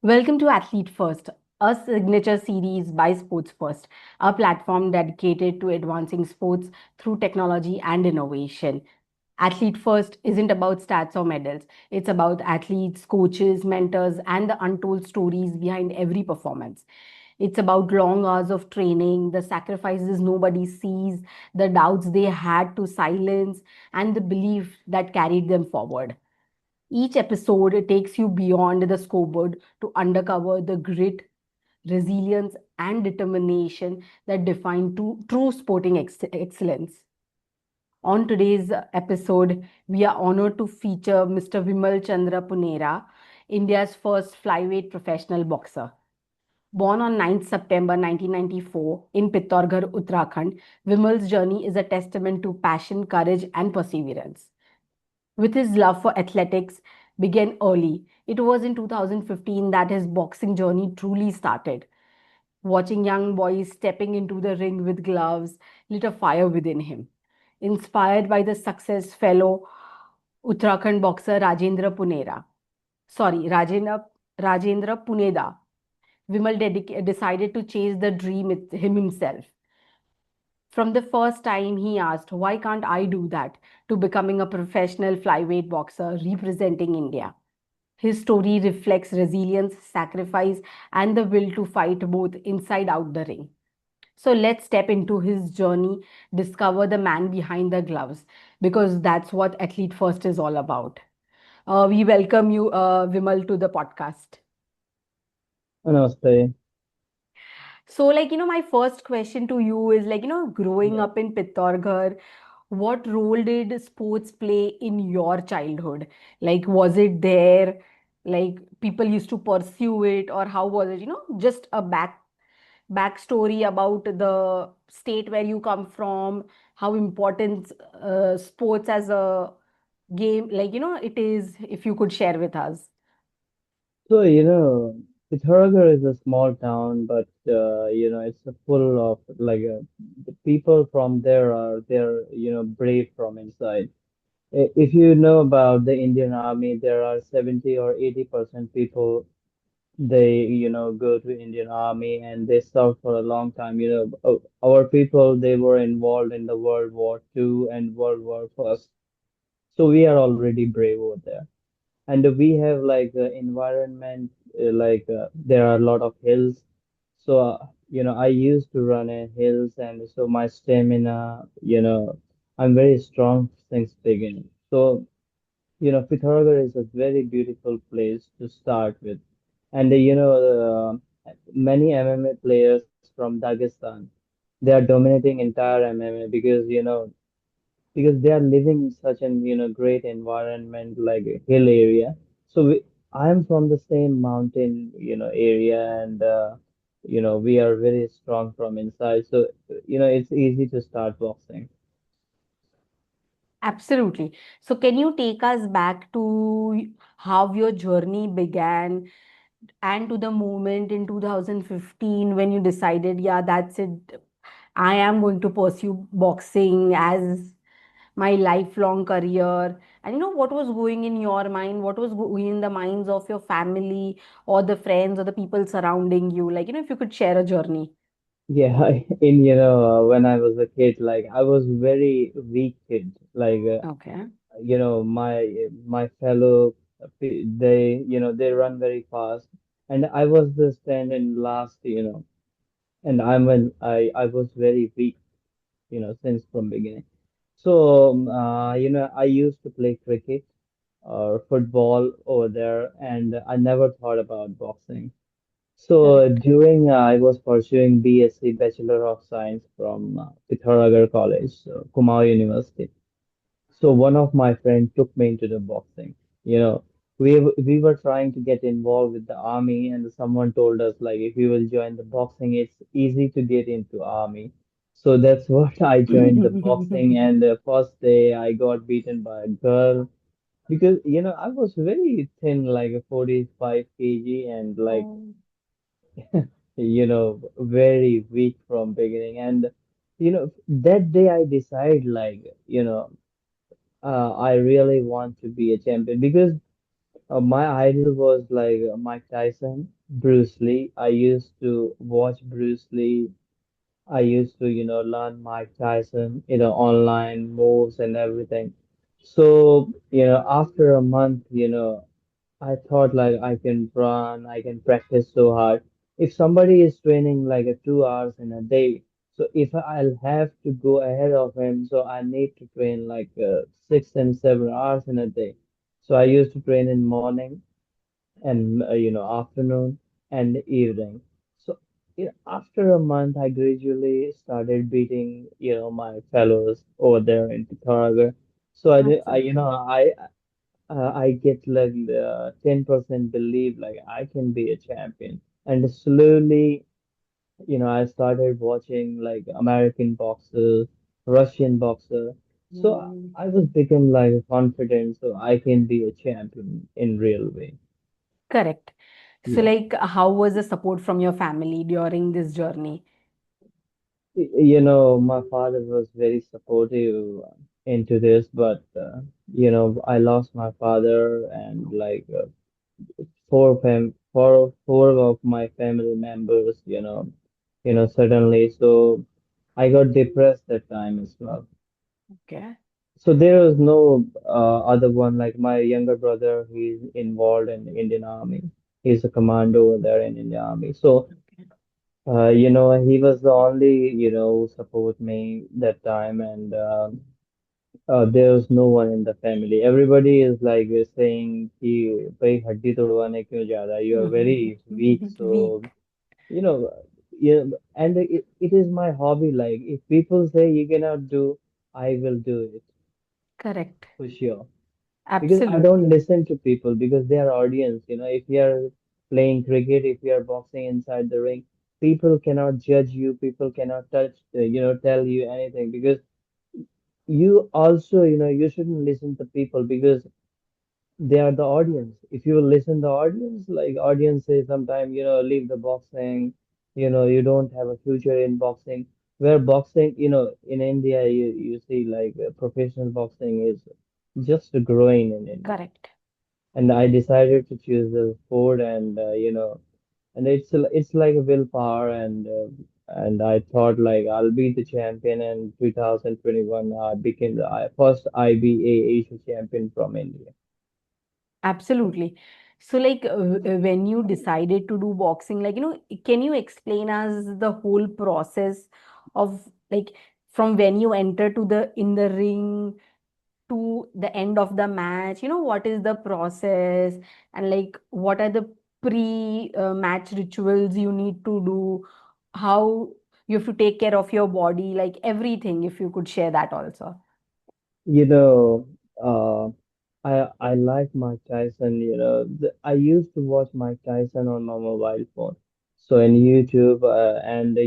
Welcome to Athlete First, a signature series by Sports First, a platform dedicated to advancing sports through technology and innovation. Athlete First isn't about stats or medals, it's about athletes, coaches, mentors, and the untold stories behind every performance. It's about long hours of training, the sacrifices nobody sees, the doubts they had to silence, and the belief that carried them forward. Each episode takes you beyond the scoreboard to uncover the grit, resilience, and determination that define true sporting excellence. On today's episode, we are honored to feature Mr. Vimal Chandra Panera, India's first flyweight professional boxer. Born on 9th September 1994 in Pithoragarh, Uttarakhand, Vimal's journey is a testament to passion, courage, and perseverance. With his love for athletics began early. It was in 2015 that his boxing journey truly started. Watching young boys stepping into the ring with gloves lit a fire within him. Inspired by the success fellow Uttarakhand boxer Rajendra Puneda, decided to chase the dream himself. From the first time he asked, "Why can't I do that?" to becoming a professional flyweight boxer representing India. His story reflects resilience, sacrifice, and the will to fight both inside out the ring. So let's step into his journey, discover the man behind the gloves, because that's what Athlete First is all about. We welcome you, Vimal, to the podcast. Namaste. So, my first question to you is growing Yeah. up in Pittorgarh, what role did sports play in your childhood? Like, was it there? Like, people used to pursue it, or how was it? Just a backstory about the state where you come from, how important sports as a game, it is. If you could share with us. So, Pithoragarh is a small town, but it's a full of the people from there are they're brave from inside. If you know about the Indian Army, there are 70 or 80% people they go to Indian Army and they serve for a long time. Our people they were involved in the World War II and World War First, so we are already brave over there. And we have like environment there are a lot of hills, so I used to run in hills, and so my stamina, I'm very strong since beginning. So Pithoragarh is a very beautiful place to start with. And many MMA players from Dagestan, they are dominating entire MMA because they are living in such an great environment like a hill area. So I am from the same mountain area, and we are very strong from inside. So it's easy to start boxing. Absolutely. So, can you take us back to how your journey began and to the moment in 2015 when you decided, yeah, that's it. I am going to pursue boxing as my lifelong career. And what was going in your mind? What was going in the minds of your family or the friends or the people surrounding you? If you could share a journey. Yeah, in when I was a kid, like I was very weak kid. Like Okay. my fellow they they run very fast, and I was the stand in last, and I was very weak, since from beginning. So, I used to play cricket or football over there, and I never thought about boxing. So Correct. during I was pursuing BSc Bachelor of Science from Pithoragarh College, Kumaon University. So one of my friends took me into the boxing. You know, we were trying to get involved with the army, and someone told us like if you will join the boxing, it's easy to get into army. So that's what I joined the boxing, and the first day I got beaten by a girl because I was very thin, like a 45 kg, and like Oh, very weak from beginning. And that day I decide like I really want to be a champion because my idol was like Mike Tyson. Bruce Lee. I used to watch Bruce Lee. I used to, learn Mike Tyson, online moves and everything. So, after a month, I thought like I can run, I can practice so hard. If somebody is training like a 2 hours in a day, so if I'll have to go ahead of him, so I need to train like 6 and 7 hours in a day. So I used to train in morning and afternoon and evening. So after a month, I gradually started beating my fellows over there in Pithoragarh. So Absolutely. I get like 10% believe like I can be a champion. And slowly, I started watching like American boxers, Russian boxer. So Hmm. I was become like confident, so I can be a champion in real way. Correct. So, Yeah. like, how was the support from your family during this journey? My father was very supportive into this, but I lost my father and like four of my family members, suddenly. So I got depressed that time as well. Okay. So there was no other one like my younger brother. He's involved in the Indian Army. He's a commando over there in Indian Army. So he was the only, who support me that time, and there was no one in the family. Everybody is like saying कि भाई हड्डी तोड़वाने क्यों जा रहा है? You are very weak. So Weak. you know, yeah, and it is my hobby. Like if people say you cannot do, I will do it Correct. for sure. Because I don't Absolutely. listen to people because they are audience. If you are playing cricket, if you are boxing inside the ring, people cannot judge you. People cannot touch, tell you anything because you also, you shouldn't listen to people because they are the audience. If you listen the audience, like audience say sometime, leave the boxing, you don't have a future in boxing. Where boxing, in India, you see like professional boxing is just growing in India. Correct. And I decided to choose the sport, and and it's like a willpower, and I thought like I'll be the champion. And 2021, I became the first IBA Asia champion from India. Absolutely. So, like, when you decided to do boxing, like, can you explain us the whole process of like from when you enter to the in the ring to the end of the match? What is the process, and like what are the pre-match rituals you need to do? How you have to take care of your body, like everything. If you could share that also. You know, uh, I like Mike Tyson. I used to watch Mike Tyson on my mobile phone, so in YouTube, and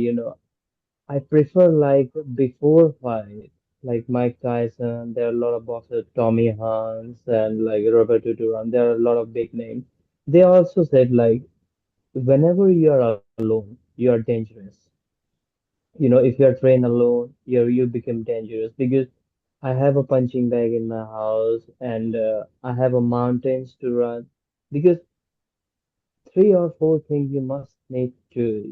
I prefer like before fight, like Mike Tyson. There are a lot of boxers, Tommy Hans and like Roberto Duran. There are a lot of big names. They also said like whenever you are alone, you are dangerous. If you are trained alone, you become dangerous because I have a punching bag in my house and I have a mountains to run because three or four things you must need to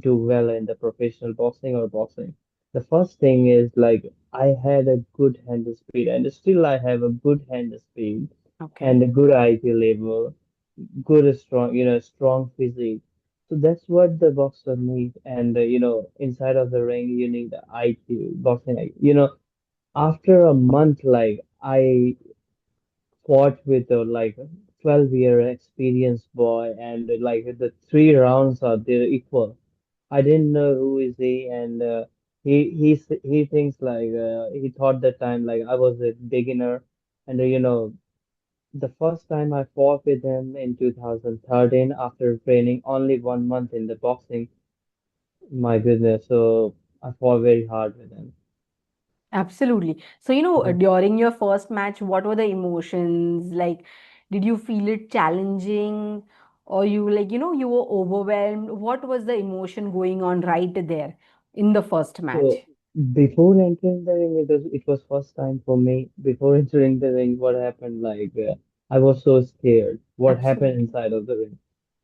do well in the professional boxing or boxing. The first thing is like I had a good hand speed and still I have a good hand speed Okay. and a good IQ level, good strong strong physique. So that's what the boxer need. And inside of the ring you need IQ boxing IQ. After a month like I fought with a like 12-year experienced boy, and like the three rounds are they're equal. I didn't know who is he, and he thinks like he thought that time like I was a beginner. And the first time I fought with him in 2013 after training only 1 month in the boxing, my goodness, so I fought very hard with him. Absolutely. So, Mhm. during your first match, what were the emotions? Like, did you feel it challenging, or you like, you were overwhelmed? What was the emotion going on right there in the first So match? before entering the ring, it was first time for me. Before entering the ring, what happened? Like I was so scared. What happened Absolutely. inside of the ring?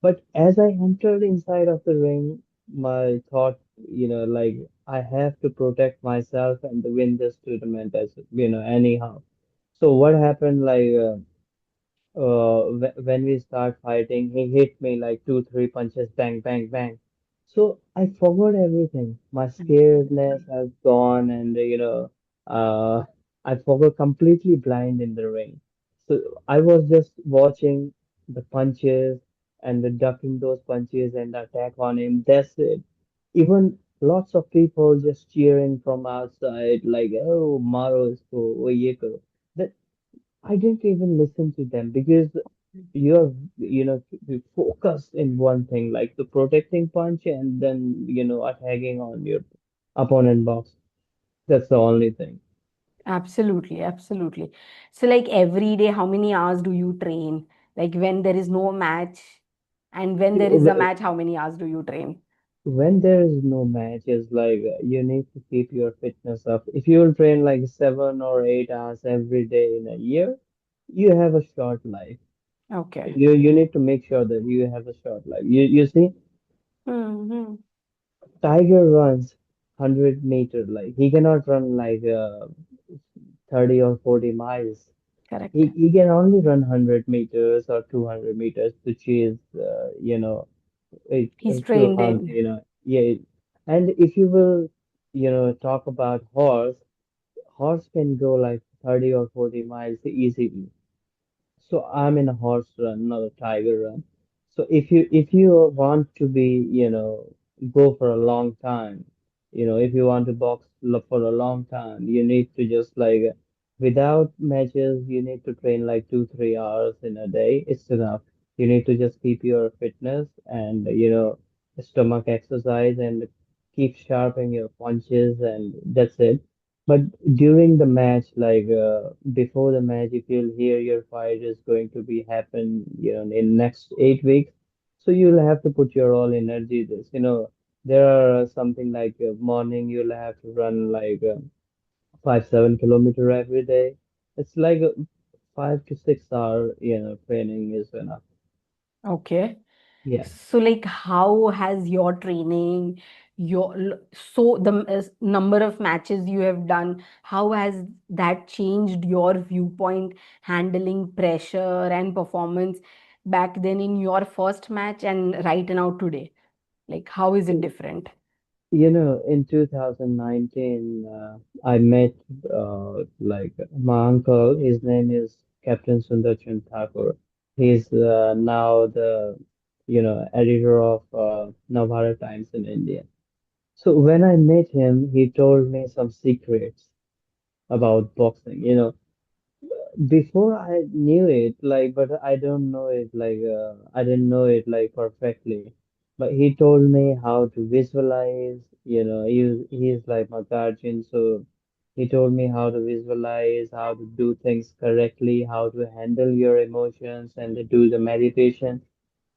But as I entered inside of the ring, my thought, like I have to protect myself and to win this tournament as anyhow. So what happened, like when we start fighting, he hit me like two, three punches, bang, bang, bang. So I forgot everything. My scaredness has gone, and I forgot completely blind in the ring. So I was just watching the punches and the ducking those punches and the attack on him. That's it. Even lots of people just cheering from outside, like, "Oh, Maro isko, oh ye karo." That I didn't even listen to them because you're, focused in one thing, like the protecting punch and then, attacking on your opponent box. That's the only thing. Absolutely, absolutely. So, like every day, how many hours do you train? Like when there is no match, and when there is a Wh- match, how many hours do you train? When there is no match, it's like you need to keep your fitness up. If you will train like 7 or 8 hours every day in a year, you have a short life. Okay. You need to make sure that you have a short life. You see, Hmm. Tiger runs 100 meter, like he cannot run like 30 or 40 miles. Correct. He can only run 100 meters or 200 meters to chase, He's to trained hunt, in. yeah. And if you will, talk about horse can go like 30 or 40 miles easily. So I'm in a horse run, not a tiger run. So if you want to be, go for a long time, if you want to box for a long time, you need to just like without matches, you need to train like 2, 3 hours in a day. It's enough. You need to just keep your fitness and stomach exercise and keep sharpening your punches, and that's it. But during the match, like before the match, if you'll hear your fight is going to be happen, in next 8 weeks, so you'll have to put your all energy. This, there are something like morning you'll have to run like 5, 7 kilometer every day. It's like 5 to 6 hour, training is enough. Okay. Yeah. So, like, how has your training, so the number of matches you have done, how has that changed your viewpoint, handling pressure and performance back then in your first match and right now today? Like, how is it different? In 2019, I met like my uncle. His name is Captain Sundarchan Thakur. He's now the editor of Navara Times in India. So when I met him, he told me some secrets about boxing. Before I knew it, like, but I don't know it, like, I didn't know it, like, perfectly. But he told me how to visualize, he's like my guardian, so he told me how to visualize, how to do things correctly, how to handle your emotions and to do the meditation.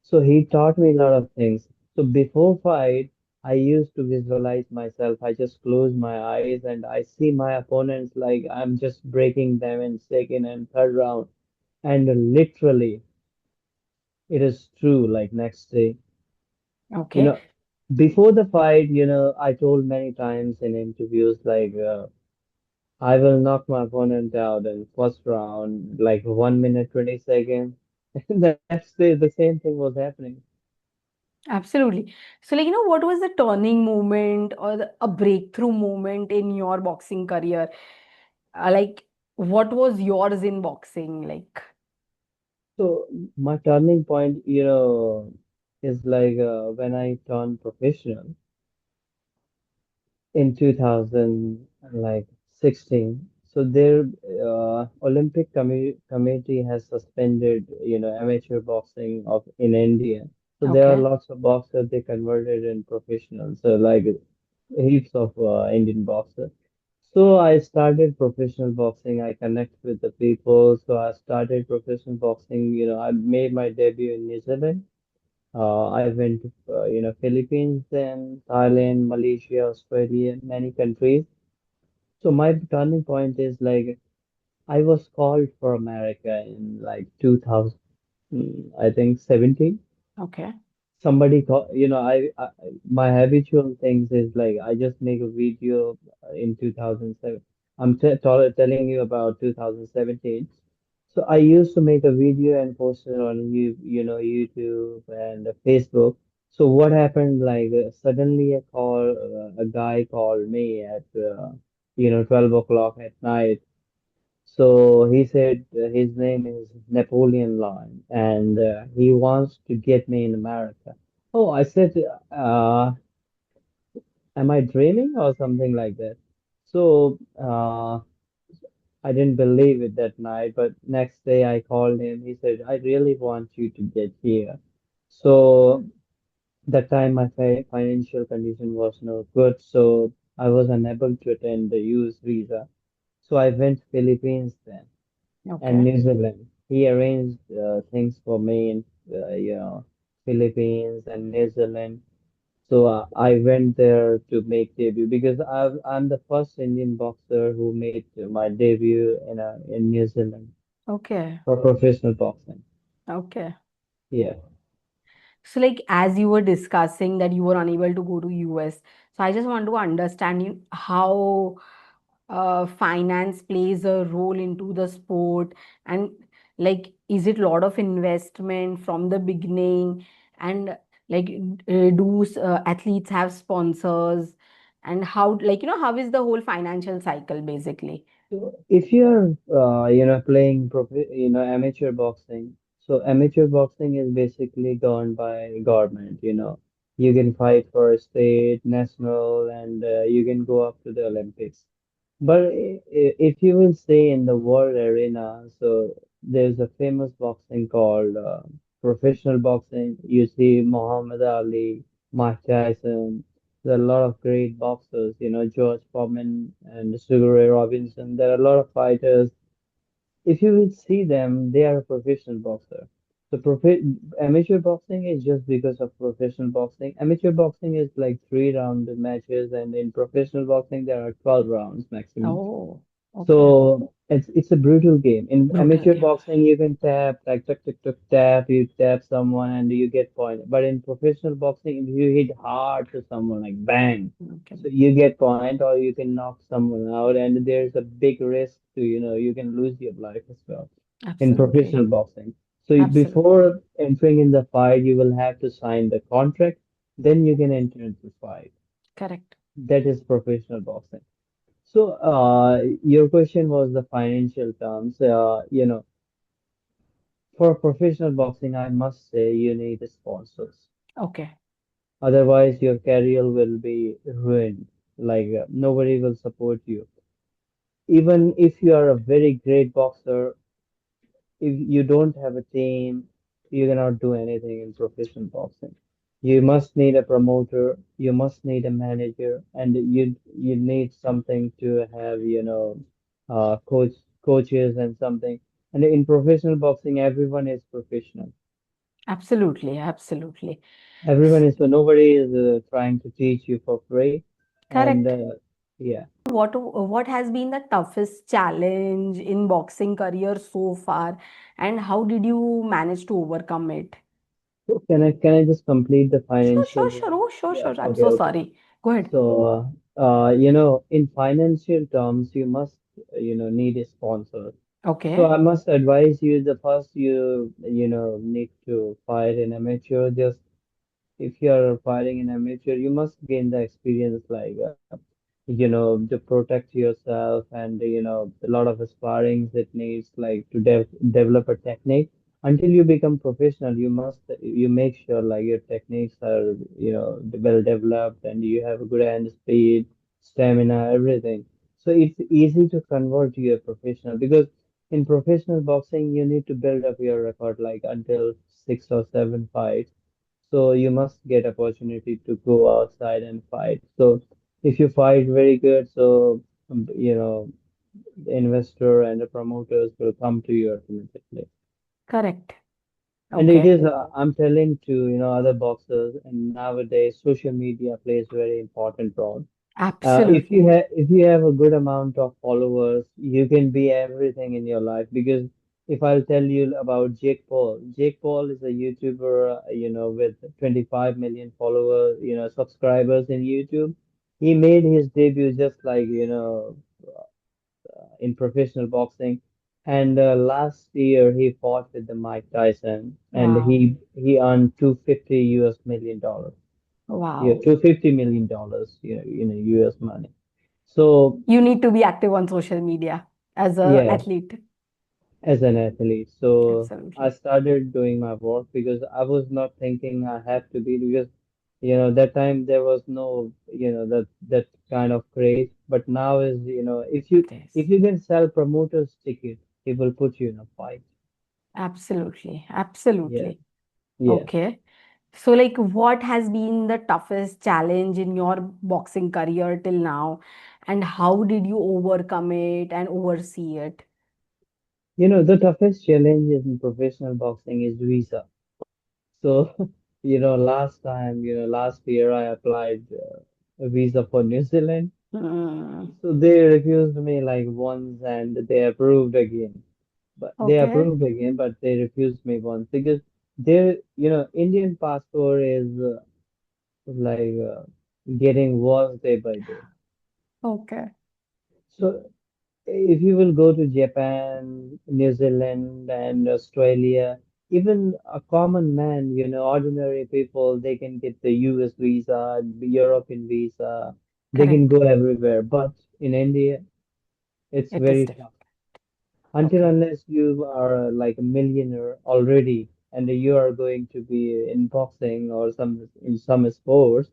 So he taught me a lot of things. So before fight, I used to visualize myself. I just close my eyes and I see my opponents like I'm just breaking them in second and third round. And literally, it is true. Like next day, you Okay. know, before the fight, I told many times in interviews like I will knock my opponent out in first round, like 1 minute 20 seconds. The next day, the same thing was happening. Absolutely. So, like, what was the turning moment or a breakthrough moment in your boxing career? Like, what was yours in boxing? Like, So my turning point, is like when I turned professional in 2000, like 16. So their Olympic committee has suspended, amateur boxing of in India. So there are okay. lots of boxers they converted in professional. So like heaps of Indian boxers. So I started professional boxing. I connect with the people. So I started professional boxing. I made my debut in New Zealand. I went to, Philippines, then Thailand, Malaysia, Australia, many countries. So my turning point is like I was called for America in like 2000, I think 17. Okay. Somebody call, my habitual things is like I just make a video in 2007. I'm telling you about 2017. So I used to make a video and post it on YouTube and Facebook. So what happened, like suddenly a guy called me at 12 o'clock at night. So he said his name is Napoleon Line, and he wants to get me in America. Oh, I said, am I dreaming or something like that? So I didn't believe it that night, but next day I called him. He said, I really want you to get here. So that time my financial condition was not good, so I was unable to attend the US visa. So I went Philippines then and Okay. New Zealand. He arranged things for me in Philippines and New Zealand. So I went there to make debut because I'm the first Indian boxer who made my debut in New Zealand Okay. for professional boxing. Okay. Yeah. So, like, as you were discussing that you were unable to go to US, so I just want to understand you how finance plays a role into the sport, and like, is it a lot of investment from the beginning, and like, do athletes have sponsors, and how, like, how is the whole financial cycle basically? So if you're playing amateur boxing, so amateur boxing is basically governed by government. You can fight for state, national, and you can go up to the Olympics. But if you will say in the world arena, so there's a famous boxing called professional boxing. You see Muhammad Ali, Mike Tyson. There are a lot of great boxers, George Foreman and Sugar Ray Robinson. There are a lot of fighters. If you will see them, they are a professional boxer. So amateur boxing is just because of professional boxing. Amateur boxing is like 3 round matches, and in professional boxing there are 12 rounds maximum. Oh, okay. So it's a brutal game. In Brutal amateur game. boxing, you can tap like tuck tuck tuck tap. You tap someone and you get point. But in professional boxing, if you hit hard to someone like bang, Okay. so you get point or you can knock someone out. And there's a big risk to you can lose your life as well in Absolutely. professional boxing. So Absolutely. before entering in the fight, you will have to sign the contract. Then you can enter into the fight. Correct. That is professional boxing. So, your question was the financial terms. For professional boxing, I must say you need sponsors. Okay. Otherwise, your career will be ruined. Like, nobody will support you. Even if you are a very great boxer, if you don't have a team, you cannot do anything in professional boxing. You must need a promoter, you must need a manager, and you need something to have, coaches and something. And in professional boxing, everyone is professional. Absolutely. Absolutely. Everyone is, so nobody is trying to teach you for free. And Correct. yeah. What has been the toughest challenge in boxing career so far, and how did you manage to overcome it? So can I just complete the Sure, financial? sure, sure. Oh, sure, Yeah. sure. I'm Okay. so Okay. sorry. Go ahead. So, in financial terms, you must, need a sponsor. So Okay. I must advise you the first need to fight in amateur. Just if you're fighting in amateur, you must gain the experience, like, to protect yourself and, a lot of sparrings it needs, like to develop a technique. Until you become professional, you make sure like your techniques are, well developed and you have a good hand speed, stamina, everything. So it's easy to convert to a professional because in professional boxing, you need to build up your record like until 6 or 7 fights. So you must get opportunity to go outside and fight. So if you fight very good, so the investor and the promoters will come to you automatically. Correct. And it Okay. is, I'm telling to other boxers, and nowadays social media plays very important role. If you Absolutely. have if you have a good amount of followers, you can be everything in your life because if I'll tell you about Jake Paul is a YouTuber, with 25 million followers, subscribers in YouTube. He made his debut just like, in professional boxing. And last year he fought with the Mike Tyson, and Wow. he earned 250 US million dollars. Yeah, Wow. $250 million, US money. So You need to be active on social media as a yeah, athlete. as an athlete. So I Absolutely. started doing my work because I was not thinking I have to be because that time there was no that kind of craze. But now is It if is. you can sell promoters ticket, he will put you in a fight. Absolutely. Yeah, Absolutely. yeah. Okay. So, like, what has been the toughest challenge in your boxing career till now, and how did you overcome it and oversee it? The toughest challenge in professional boxing is visa. So, last year I applied a visa for New Zealand. Hmm. So they refused me like once and they approved again. But they Okay. approved again, but they refused me once because Indian passport is like getting worse day by day. Okay. So if you will go to Japan, New Zealand, and Australia, even a common man, ordinary people, they can get the US visa, the European visa, they can Correct. go everywhere. But in India, it's It is very different. tough. Until Okay. unless you are like a millionaire already and you are going to be in boxing or in some sports,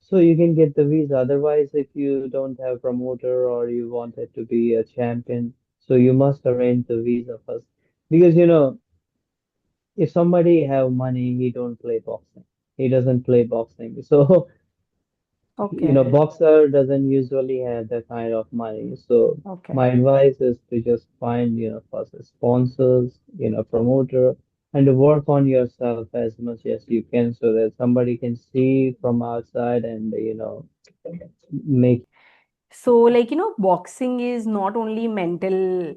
so you can get the visa. Otherwise, if you don't have promoter or you wanted to be a champion, so you must arrange the visa first. Because if somebody have money, he don't play boxing. He doesn't play boxing. So Okay. boxer doesn't usually have that kind of money. So Okay. my advice is to just find, first sponsors, promoter, and to work on yourself as much as you can so that somebody can see from outside and, make. So, like, boxing is not only mental,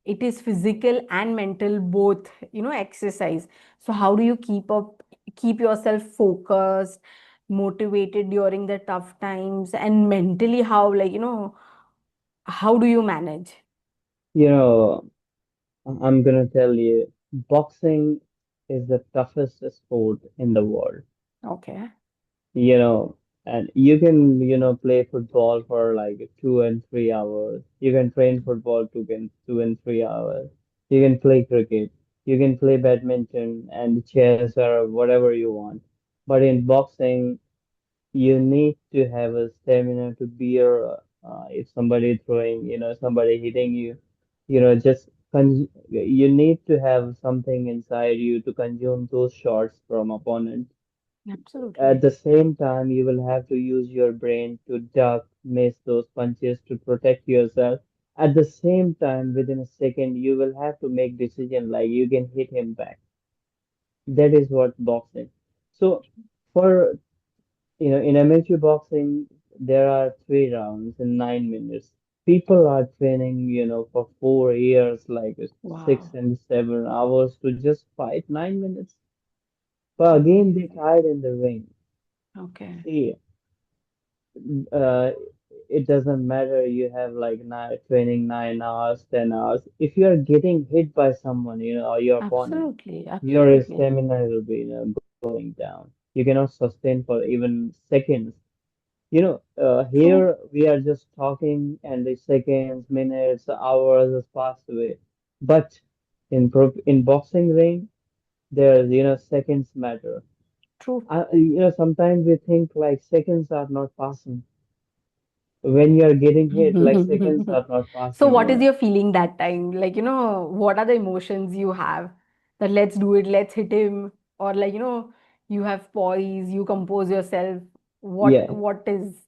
it is physical and mental both, exercise. So, how do you keep yourself focused, motivated during the tough times, and mentally, how do you manage? You know, I'm gonna tell you, boxing is the toughest sport in the world. Okay. You know, and you can, play football for like 2 and 3 hours. You can train football 2 and 3 hours. You can play cricket. You can play badminton and chess or whatever you want. But in boxing, you need to have a stamina to bear if somebody throwing, somebody hitting you, just you need to have something inside you to consume those shots from opponent. At Absolutely. the same time, you will have to use your brain to duck, miss those punches to protect yourself. At the same time, within a second, you will have to make decision like you can hit him back. That is what boxing. So for in amateur boxing, there are 3 rounds in 9 minutes. People are training, for 4 years, like Wow. 6 and 7 hours to just fight 9 minutes. But again, they Amazing. tied in the ring. Okay. See, uh, it doesn't matter. You have like training 9 hours, 10 hours. If you are getting hit by someone, or your opponent, Absolutely. your Absolutely. stamina will be, going down. You cannot sustain for even seconds. True. Here we are just talking and the seconds, minutes, hours has passed away. But in boxing ring, there's, seconds matter. True. Sometimes we think like seconds are not passing. When you are getting hit, like seconds are not So, passing, what is your feeling that time? Like, what are the emotions you have? That let's do it, let's hit him, or like, you have poise, you compose yourself. What Yeah. what is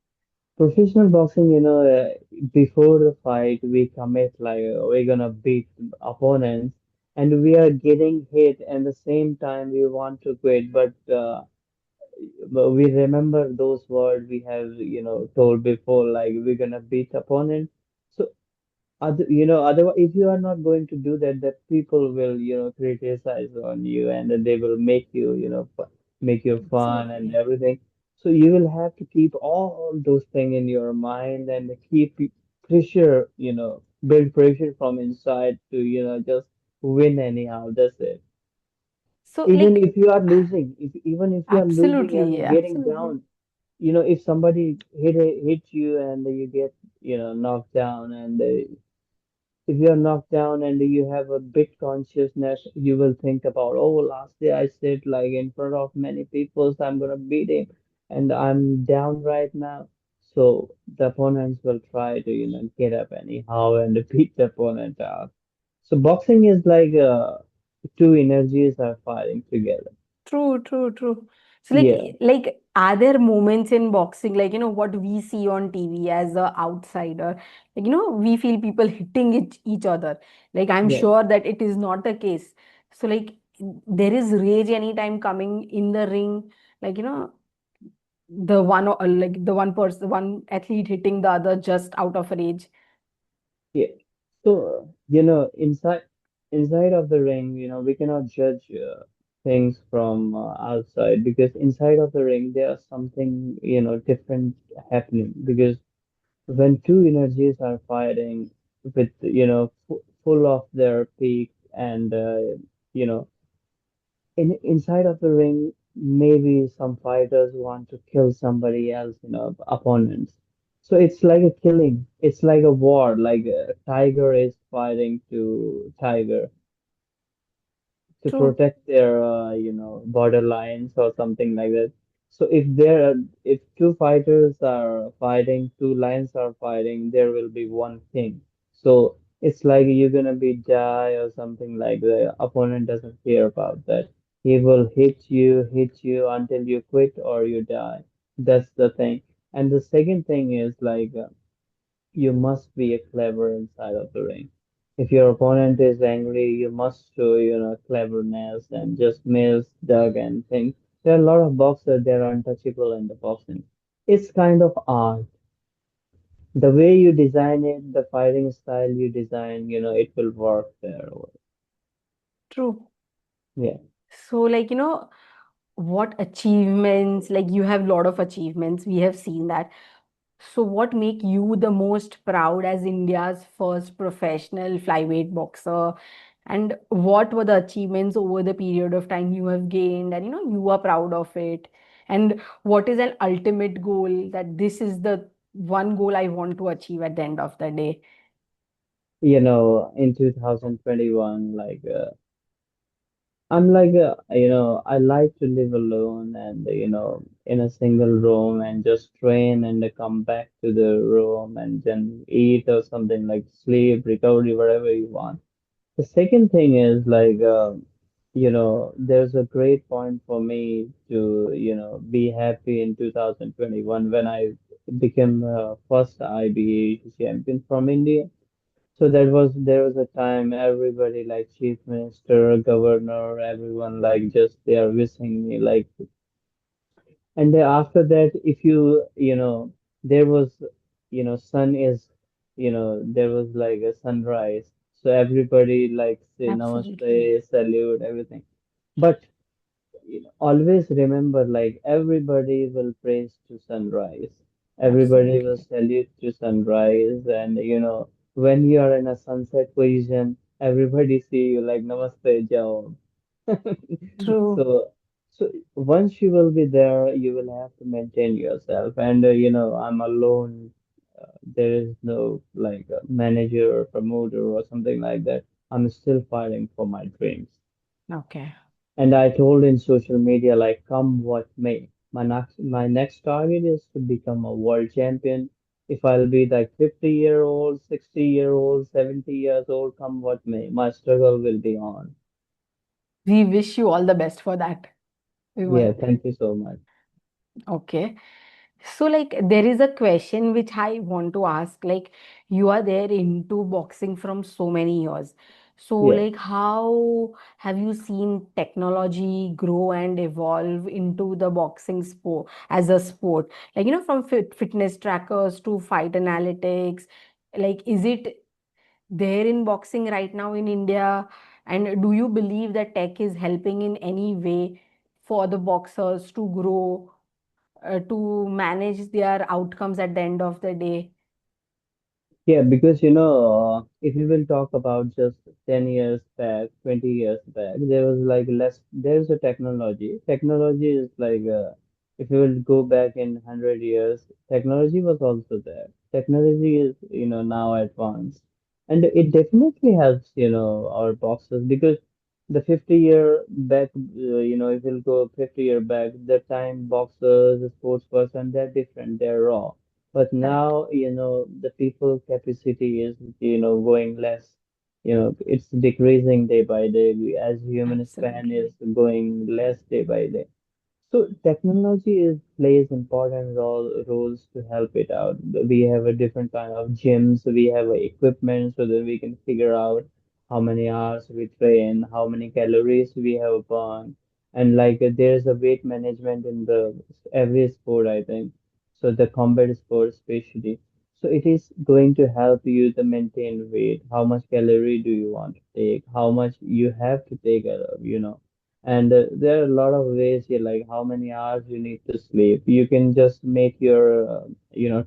Professional boxing, before the fight, we commit like we're gonna beat opponents, and we are getting hit, and the same time we want to quit, but we remember those words we have, told before, like we're gonna beat opponent. So otherwise, if you are not going to do that, that people will, criticize on you, and then they will make you, make you fun and Absolutely. everything. So you will have to keep all those things in your mind and keep pressure, build pressure from inside to, just win anyhow. That's it. So, Even like, if you are losing, even if you are losing absolutely, and getting absolutely. down, if somebody hit you and you get, knocked down, and if you're knocked down and you have a bit consciousness, you will think about, oh, last day I sit like in front of many people, so I'm gonna beat him, and I'm down right now. So the opponents will try to, get up anyhow and beat the opponent out. So boxing is like two energies are fighting together. True, true, true. So Yeah, are there moments in boxing, like, what we see on TV as a outsider, like, we feel people hitting each other. Like, I'm yeah, sure that it is not the case. So, like, there is rage anytime coming in the ring, like, the one person, one athlete hitting the other just out of rage. yeah. So, inside of the ring, we cannot judge things from outside, because inside of the ring there's something, different happening. Because when two energies are fighting with, full of their peak, and you know inside of the ring, maybe some fighters want to kill somebody else, opponents. So it's like a killing. It's like a war. Like a tiger is fighting to tiger to True. protect their, borderlines or something like that. So if two fighters are fighting, two lions are fighting, there will be one king. So it's like you're gonna be die or something, like the opponent doesn't care about that. He will hit you until you quit or you die. That's the thing. And the second thing is like, you must be a clever inside of the ring. If your opponent is angry, you must show, cleverness and just miss, dug, and things. There are a lot of boxers that are untouchable in the boxing. It's kind of art. The way you design it, the fighting style you design, it will work there. True. Yeah. So, what achievements, like, you have a lot of achievements, we have seen that. So what make you the most proud as India's first professional flyweight boxer, and what were the achievements over the period of time you have gained, and you are proud of it, and what is an ultimate goal, that this is the one goal I want to achieve at the end of the day? In 2021, like, I'm like, I like to live alone and, in a single room and just train and come back to the room and then eat or something, like sleep, recovery, whatever you want. The second thing is like, there's a great point for me to, be happy in 2021 when I became first IBA champion from India. So there was a time everybody, like chief minister, governor, everyone, like just they are wishing me like. And then after that, if there was, sun is, there was like a sunrise. So everybody like say Absolutely. namaste, salute, everything. But always remember, like everybody will praise to sunrise. Everybody will Absolutely. salute to sunrise, and when you are in a sunset position, everybody see you like namaste, jao. True. So, so once you will be there, you will have to maintain yourself. And I'm alone. There is no like a manager or promoter or something like that. I'm still fighting for my dreams. Okay. And I told in social media, like, come what may. My next target is to become a world champion. If I'll be like 50-year old, 60-year old, 70 years old, come what may, my struggle will be on. We wish you all the best for that, Yeah, Vimal. thank you so much. Okay. So, there is a question which I want to ask. Like, you are there into boxing from so many years. So, Yeah. how have you seen technology grow and evolve into the boxing sport as a sport? Like, from fitness trackers to fight analytics. Like, is it there in boxing right now in India? And do you believe that tech is helping in any way for the boxers to grow, to manage their outcomes at the end of the day? Yeah, because if you will talk about just 10 years back, 20 years back, there was like less, there's a technology. Technology is like, if you will go back in 100 years, technology was also there. Technology is, now advanced. And it definitely helps, our boxers because the 50-year back, if you'll go 50-year back, the time boxers, the sports person, they're different, they're raw. But Correct. now, the people capacity is, going less. It's decreasing day by day as human span is Absolutely. going less day by day. So technology is plays important roles to help it out. We have a different kind of gyms, we have equipment so that we can figure out how many hours we train, how many calories we have burned, and like there's a weight management in the every sport, I think. So the combat sport especially. So it is going to help you to maintain weight. How much calorie do you want to take? How much you have to take, and there are a lot of ways here, like how many hours you need to sleep. You can just make your,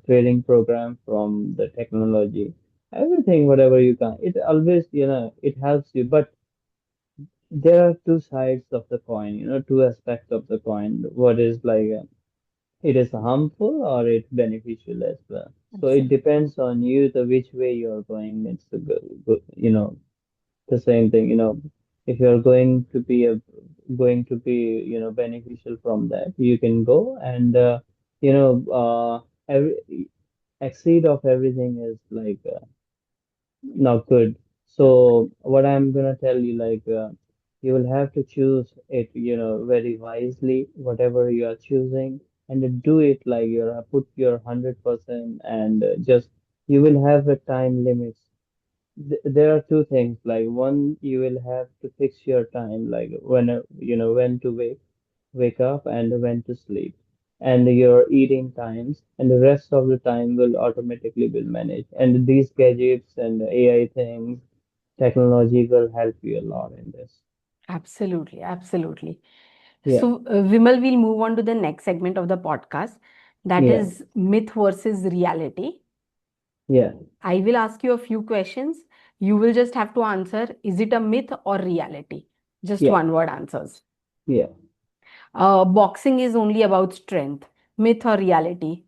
training program from the technology. Everything, whatever you can. It always, it helps you. But there are two sides of the coin, two aspects of the coin. What is like, it is harmful or it's beneficial as well. So it Absolutely. depends on you, the which way you're going. It's a good, the same thing, if you're going to be, beneficial from that, you can go and, you know, every exceed of everything is like, not good. Not good. So what I'm gonna tell you, like, you will have to choose it, very wisely, whatever you are choosing, and do it like you're put your 100% and, just you will have a time limits. There are two things. Like one, you will have to fix your time, like when, when to wake up and when to sleep, and your eating times, and the rest of the time will automatically be managed. And these gadgets and AI things, technology will help you a lot in this. Absolutely. Absolutely. Yeah, So, Vimal, we'll move on to the next segment of the podcast, that yeah, is myth versus reality. yeah, I will ask you a few questions. You will just have to answer, is it a myth or reality? Just yeah, one word answers. yeah. Boxing is only about strength. Myth or reality?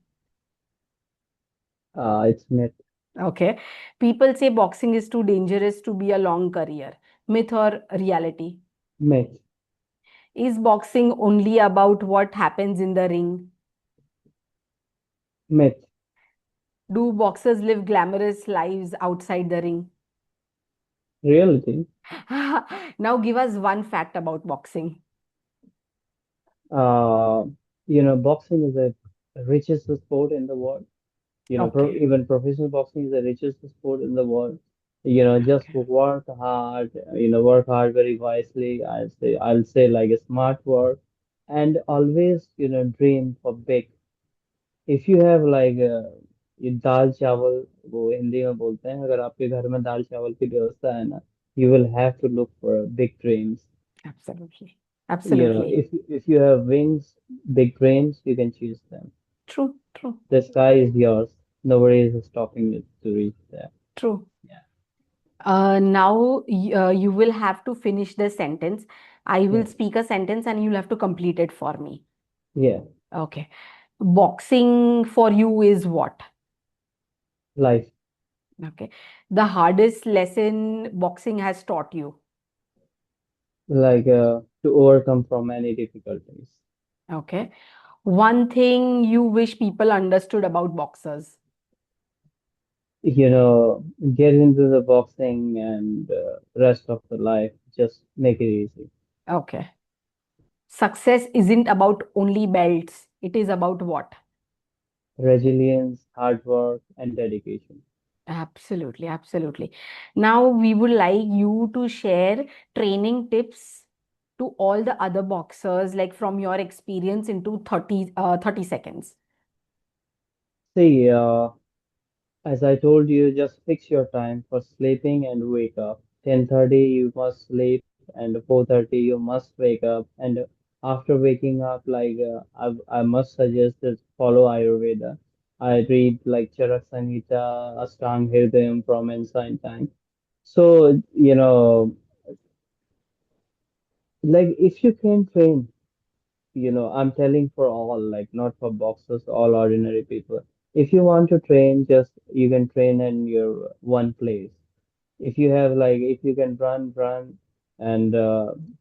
It's myth, Okay. People say boxing is too dangerous to be a long career. Myth or reality? myth, Is boxing only about what happens in the ring? myth. Do boxers live glamorous lives outside the ring? Reality. Now give us one fact about boxing. Uh, boxing is the richest sport in the world. Okay. Even professional boxing is the richest sport in the world. Just Okay. work hard very wisely. I'll say like a smart work, and always, dream for big. If you have like, ये दाल चावल, वो हिंदी में बोलते हैं, अगर आपके घर में दाल चावल की व्यवस्था है ना, you will have to look for big dreams. Absolutely. Absolutely. If you have wings, big dreams, you can choose them. True. True. The sky is yours. Nobody is stopping you to reach there. True. Yeah, Now you will have to finish the sentence. I will yeah, speak a sentence and you'll have to complete it for me. yeah. Okay. Boxing for you is what? Life, Okay. The hardest lesson boxing has taught you. like, to overcome from any difficulties. Okay. One thing you wish people understood about boxers. Get into the boxing and, rest of the life, just make it easy. Okay. Success isn't about only belts. It is about what? Resilience, hard work, and dedication. Absolutely, absolutely. Now we would like you to share training tips to all the other boxers, like from your experience into 30 seconds. See, As I told you, just fix your time for sleeping and wake up. 10:30 you must sleep and 4:30 you must wake up. And after waking up, I must suggest that follow Ayurveda. I read like Charak Samhita, Ashtang Hridayam from Ancient Time. So, like if you can train, I'm telling for all, like not for boxers, all ordinary people. If you want to train, just you can train in your one place. If you have like, if you can run and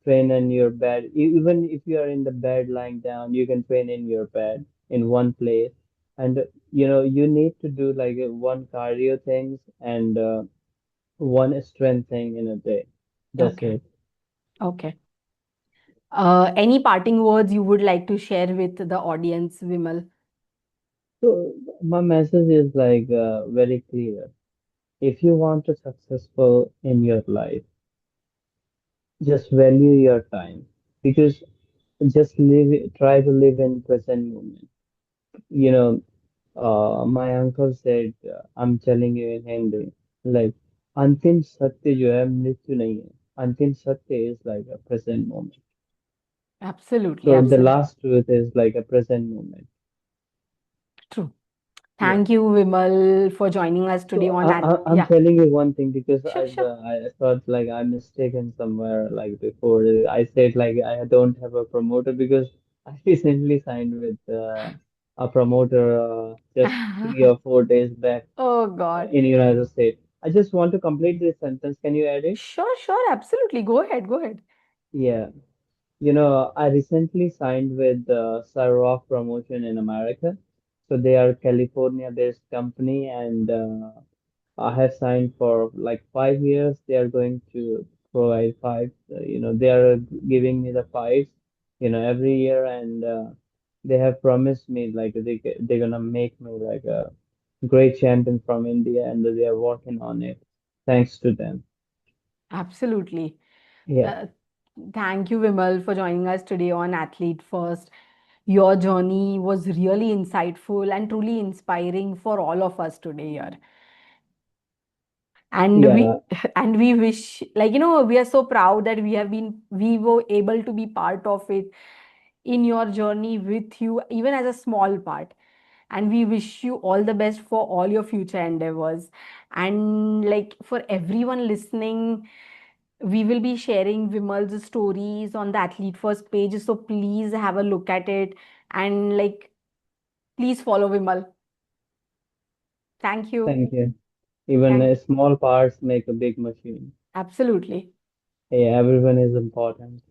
train in your bed, even if you are in the bed lying down, you can train in your bed in one place. And you need to do like one cardio things and one strength thing in a day. That's Okay. it. Okay. Any parting words you would like to share with the audience, Vimal? So my message is like very clear. If you want to successful in your life, just value your time because just try to live in present moment. You know, my uncle said, I'm telling you in Hindi, like, अंतिम सत्य जो है मृत्यु नहीं है. अंतिम सत्य is like a present moment. Absolutely, So the absolutely. last truth is like a present moment. True. Yeah. Thank you, Vimal, for joining us today So on that. I'm Yeah, telling you one thing because sure, sure. I thought like I'm mistaken somewhere like before. I said like I don't have a promoter because I recently signed with a promoter just 3 or 4 days back Oh God. in United States. I just want to complete this sentence. Can you add it? Sure, sure, absolutely. Go ahead, go ahead. Yeah. I recently signed with Rock Promotion in America. So they are California-based company and I have signed for like 5 years. They are going to provide five. They are giving me the fives, every year, and they have promised me like they're gonna make me like a great champion from India, and they are working on it. Thanks to them. Absolutely. Yeah, Uh, Thank you, Vimal, for joining us today on Athlete First. Your journey was really insightful and truly inspiring for all of us today here. And yeah, we and we wish, like, we are so proud that we were able to be part of it in your journey with you, even as a small part. And we wish you all the best for all your future endeavors. And like for everyone listening, we will be sharing Vimal's stories on the Athlete First page. So please have a look at it and like please follow Vimal. Thank you. thank you. Even small parts make a big machine. Absolutely. Hey, everyone is important.